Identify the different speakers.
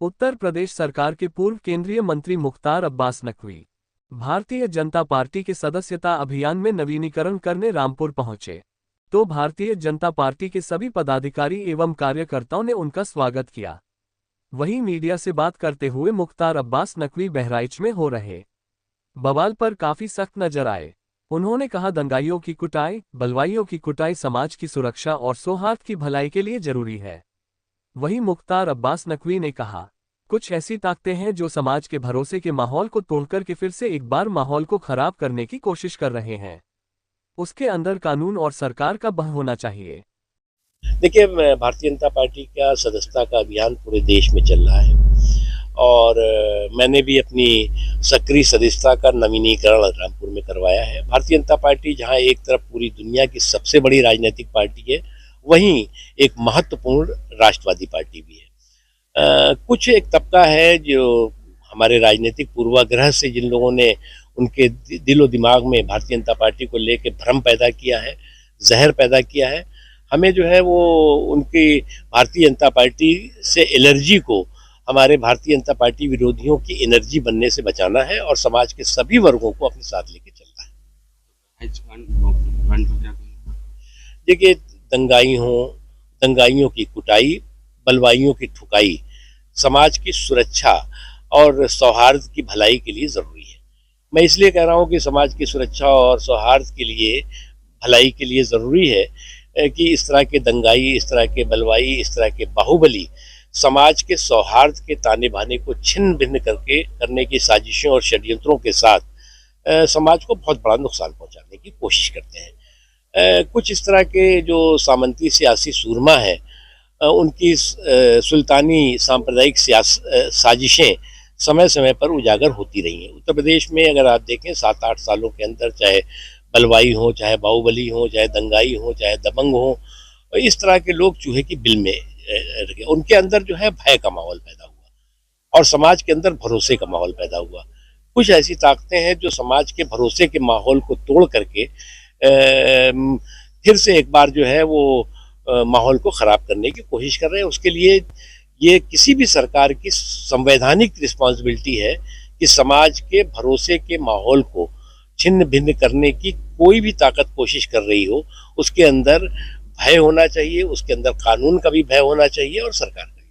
Speaker 1: उत्तर प्रदेश सरकार के पूर्व केंद्रीय मंत्री मुख्तार अब्बास नकवी भारतीय जनता पार्टी के सदस्यता अभियान में नवीनीकरण करने रामपुर पहुंचे, तो भारतीय जनता पार्टी के सभी पदाधिकारी एवं कार्यकर्ताओं ने उनका स्वागत किया। वहीं मीडिया से बात करते हुए मुख्तार अब्बास नकवी बहराइच में हो रहे बवाल पर काफी सख्त नजर आए। उन्होंने कहा, दंगाइयों की कुटाई, बलवाइयों की कुटाई समाज की सुरक्षा और सौहार्द की भलाई के लिए जरूरी है। वहीं मुख्तार अब्बास नकवी ने कहा, कुछ ऐसी ताकतें हैं जो समाज के भरोसे के माहौल को तोड़कर के फिर से एक बार माहौल को खराब करने की कोशिश कर रहे हैं। उसके अंदर कानून और सरकार का बह होना चाहिए।
Speaker 2: देखिए, भारतीय जनता पार्टी का सदस्यता का अभियान पूरे देश में चल रहा है और मैंने भी अपनी सक्रिय सदस्यता का नवीनीकरण रामपुर में करवाया है। भारतीय जनता पार्टी जहां एक तरफ पूरी दुनिया की सबसे बड़ी राजनीतिक पार्टी है, वहीं एक महत्वपूर्ण राष्ट्रवादी पार्टी भी है। कुछ एक तबका है जो हमारे राजनीतिक पूर्वाग्रह से जिन लोगों ने उनके दिलो दिमाग में भारतीय जनता पार्टी को लेकर भ्रम पैदा किया है, जहर पैदा किया है। हमें जो है वो उनकी भारतीय जनता पार्टी से एलर्जी को हमारे भारतीय जनता पार्टी विरोधियों की एनर्जी बनने से बचाना है और समाज के सभी वर्गों को अपने साथ लेके चलना है। देखिए, दंगाइयों की कुटाई, बलवाइयों की ठुकाई समाज की सुरक्षा और सौहार्द की भलाई के लिए जरूरी है। मैं इसलिए कह रहा हूं कि समाज की सुरक्षा और सौहार्द के लिए, भलाई के लिए जरूरी है कि इस तरह के दंगाई, इस तरह के बलवाई, इस तरह के बाहुबली समाज के सौहार्द के ताने बाने को छिन्न भिन्न करने की साजिशों और षड्यंत्रों के साथ समाज को बहुत बड़ा नुकसान पहुंचाने की कोशिश करते हैं। कुछ इस तरह के जो सामंती सियासी सूरमा है, उनकी सुल्तानी सांप्रदायिक साजिशें समय समय पर उजागर होती रही हैं। उत्तर प्रदेश में अगर आप देखें 7-8 सालों के अंदर, चाहे बलवाई हो, चाहे बाहुबली हो, चाहे दंगाई हो, चाहे दबंग हो, इस तरह के लोग चूहे की बिल में उनके अंदर जो है भय का माहौल पैदा हुआ और समाज के अंदर भरोसे का माहौल पैदा हुआ। कुछ ऐसी ताकतें हैं जो समाज के भरोसे के माहौल को तोड़ करके फिर से एक बार जो है वो माहौल को खराब करने की कोशिश कर रहे हैं। उसके लिए ये किसी भी सरकार की संवैधानिक रिस्पॉन्सिबिलिटी है कि समाज के भरोसे के माहौल को छिन्न भिन्न करने की कोई भी ताकत कोशिश कर रही हो, उसके अंदर भय होना चाहिए, उसके अंदर कानून का भी भय होना चाहिए और सरकार का।